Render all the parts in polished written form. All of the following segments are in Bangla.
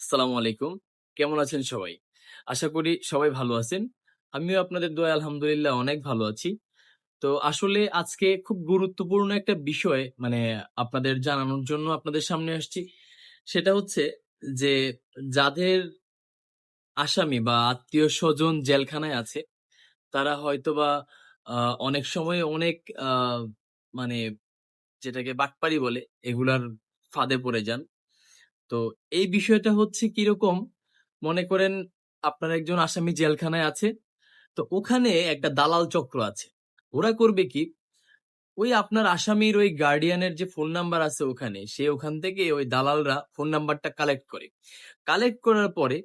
আসসালামু আলাইকুম। কেমন আছেন সবাই? আশা করি সবাই ভালো আছেন। আমিও আপনাদের দোয়ায় আলহামদুলিল্লাহ অনেক ভালো আছি। তো আসলে আজকে খুব গুরুত্বপূর্ণ একটা বিষয় আপনাদের জানানোর জন্য আপনাদের সামনে আসছি। সেটা হচ্ছে যে যাদের আসামি বা আত্মীয়স্বজন জেলখানায় আছে, তারা হয়তোবা আ অনেক সময় অনেক আ মানে যেটাকে বাটপারি বলে, এগুলার ফাঁদে পড়ে যান। তো এই বিষয়টা হচ্ছে কিরকম, মনে করেন আপনার একজন আসামি জেলখানায় আছে। তো ওখানে একটা দালাল চক্র আছে। ওরা করবে কি? ওই আপনার আসামির ওই গার্ডিয়ানের যে ফোন নাম্বার আছে ওখানে, সে ওখান থেকে ওই দালালরা ফোন নাম্বারটা কালেক্ট করে। কালেক্ট করার পরে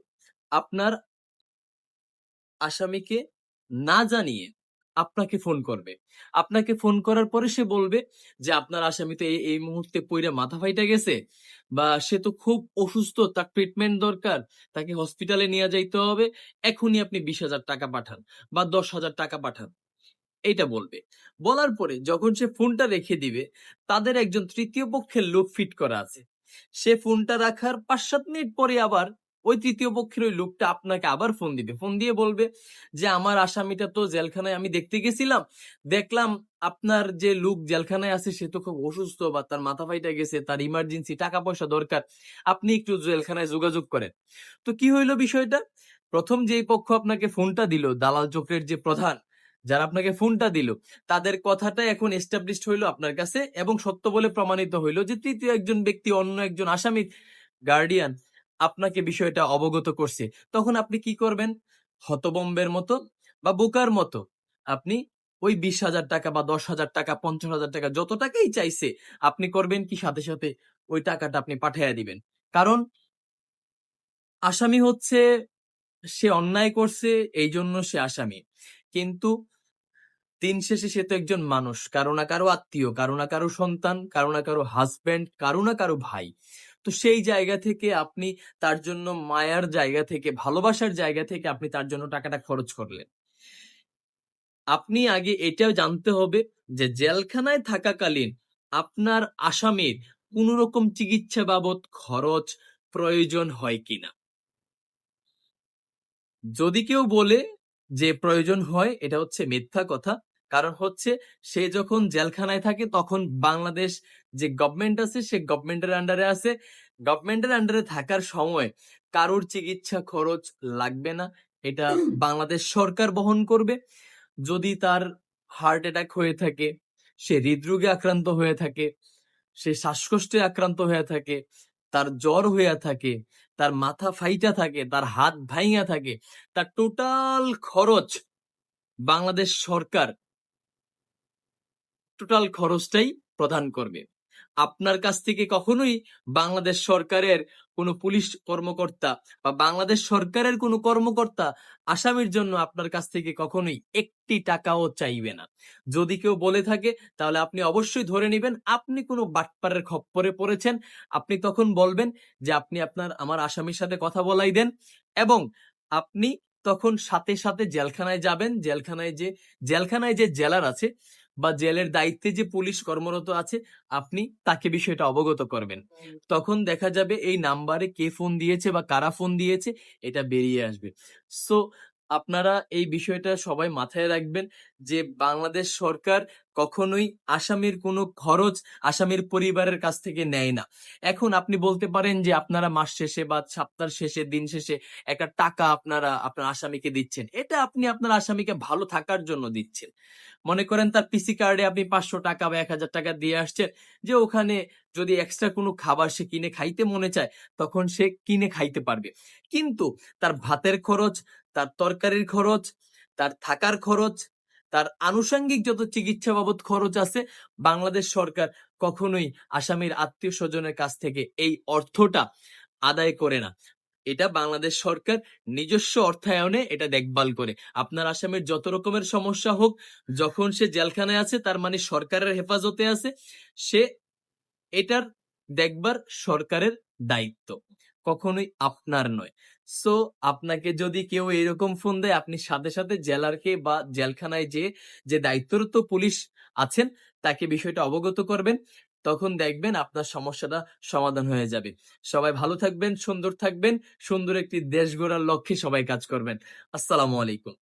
আপনার আসামিকে না জানিয়ে আপনাকে ফোন করবে। আপনাকে ফোন করার পরে সে বলবে যে, "আপনার আসামি তো এই মুহূর্তে পইড়া মাথা ফাইটা গেছে বা সে তো খুব অসুস্থ, তার ট্রিটমেন্ট দরকার। তাকে হসপিটালে নিয়া যাইতে হবে। এখনই আপনি ৳২০,০০০ পাঠান বা ৳১০,০০০ পাঠান।" এইটা বলবে। বলার পরে যখন সে ফোনটা রেখে দিবে, তাদের একজন তৃতীয় পক্ষের লোক ফিট করা আছে। সে ফোনটা রাখার ৫-৭ মিনিট পরে আবার ওই তৃতীয় পক্ষের ওই লোকটা আপনাকে আবার ফোন দিবে। ফোন দিয়ে বলবে যে, "আমার আসামিটা তো জেলখানায় আমি দেখতে গেছিলাম। দেখলাম আপনার যে লোক জেলখানায় আছে সে তো খুব অসুস্থ বা তার মাথা ফাইটা গেছে, তার ইমার্জেন্সি টাকা-পয়সা দরকার। আপনি একটু জেলখানায় যোগাযোগ করেন।" তো কি হইল বিষয়টা? ১ম যেই পক্ষ আপনাকে ফোনটা দিল, দালাল চক্রের যে প্রধান, যারা আপনাকে ফোনটা দিল, তাদের কথাটাই এখন এস্টাবলিশড হইল আপনার কাছে এবং সত্য বলে প্রমাণিত হইল যে তৃতীয় একজন ব্যক্তি অন্য একজন আসামির গার্ডিয়ান আপনাকে বিষয়টা অবগত করছে। তখন আপনি কি করবেন? হতবম্বের মতো বা বোকার মতো আপনি ওই ৳২০,০০০ বা ৳১০,০০০, ৳৫০,০০০ যত টাকাই চাইছে, আপনি করবেন কি সাথে, সাথে ওই টাকাটা আপনি পাঠাইয়া দিবেন। কারণ আসামি হচ্ছে সে অন্যায় করছে এইজন্য সে আসামি। কিন্তু দিন শেষে সে তো একজন মানুষ। কারো না কারো আত্মীয়, কারো না কারো সন্তান, কারো না কারো হাসব্যান্ড, কারো না কারো ভাই। তো সেই জায়গা থেকে আপনি তার জন্য মায়ার জায়গা থেকে, ভালোবাসার জায়গা থেকে আপনি তার জন্য টাকাটা খরচ করলেন। আপনি আগে এটাও জানতে হবে যে জেলখানায় থাকাকালীন আপনার আসামির কোন রকম চিকিৎসা বাবদ খরচ প্রয়োজন হয় কিনা। যদি কেউ বলে যে প্রয়োজন হয়, এটা হচ্ছে মিথ্যা কথা। কারণ হচ্ছে সে যখন জেলখানায় থাকে তখন বাংলাদেশ যে গভর্নমেন্ট আছে সে গভর্নমেন্টের আন্ডারে আছে। গভর্নমেন্টের আন্ডারে থাকার সময় কারোর চিকিৎসা খরচ লাগবে না। এটা বাংলাদেশ সরকার বহন করবে। যদি তার হার্ট অ্যাটাক হয়ে থাকে, সে হৃদরোগে আক্রান্ত হয়ে থাকে, সে শ্বাসকষ্টে আক্রান্ত হয়ে থাকে, তার জ্বর হইয়া থাকে, তার মাথা ফাইটা থাকে, তার হাত ভাইঙা থাকে, তার টোটাল খরচ বাংলাদেশ সরকার টোটাল খরচটাই প্রদান করবে। আপনার কাছ থেকে কখনোই বাংলাদেশ সরকারের কোনো পুলিশ কর্মকর্তা বা বাংলাদেশ সরকারের কোনো কর্মকর্তা আসামির জন্য আপনার কাছ থেকে কখনোই একটি টাকাও চাইবে না। যদি কেউ বলে থাকে তাহলে আপনি অবশ্যই ধরে নিবেন আপনি কোনো বাটপারের খপ্পরে পড়েছেন। আপনি তখন বলবেন যে আপনি আমার আসামির সাথে কথা বলাই দেন এবং আপনি তখন সাথে, সাথে জেলখানায় যাবেন। জেলখানায় যে জেলার আছে বা জেলের দায়িত্বে যে পুলিশ কর্মরত আছে, আপনি তাকে বিষয়টা অবগত করবেন। তখন দেখা যাবে এই নাম্বারে কে ফোন দিয়েছে বা কারা ফোন দিয়েছে এটা বেরিয়ে আসবে। সো আপনারা এই বিষয়টা সবাই মাথায় রাখবেন যে বাংলাদেশ সরকার কখনোই আসামির কোনো খরচ আসামির পরিবারের কাছ থেকে নেয় না। এখন আপনি বলতে পারেন যে আপনারা মাস শেষে বা সপ্তাহের শেষে, দিন শেষে একটা টাকা আপনারা আপনার আসামিকে দিচ্ছেন। এটা আপনি আপনার আসামিকে ভালো থাকার জন্য দিচ্ছেন। মনে করেন তার পিসি কার্ডে আপনি ৳৫০০ বা ৳১,০০০ দিয়ে আসছেন যে ওখানে যদি এক্সট্রা কোনো খাবার সে কিনে খাইতে মনে চায়, তখন সে কিনে খাইতে পারবে। কিন্তু তার ভাতের খরচ, তার তরকারির খরচ, তার থাকার খরচ, তার আনুষঙ্গিক যত চিকিৎসা বাবদ খরচ আছে, বাংলাদেশ সরকার কখনোই আসামির আত্মীয়স্বজনের কাছ থেকে এই অর্থটা আদায় করে না। এটা বাংলাদেশ সরকার নিজস্ব অর্থায়নে এটা দেখভাল করে। আপনার আসামির যত রকমের সমস্যা হোক, যখন সে জেলখানায় আছে তার মানে সরকারের হেফাজতে আছে। সে এটার দেখবার সরকারের দায়িত্ব। কখনোই আপনার নয়। সো আপনাকে যদি কেউ এরকম ফোন দেয় আপনি সাথে, সাথে জেলারকে বা জেলখানায় যেয়ে যে দায়িত্বরত পুলিশ আছেন তাকে বিষয়টা অবগত করবেন তখন দেখবেন আপনার সমস্যাটা সমাধান হয়ে যাবে। সবাই ভালো থাকবেন, সুন্দর থাকবেন, সুন্দর একটি দেশ গড়ার লক্ষ্যে সবাই কাজ করবেন। আসসালামু আলাইকুম।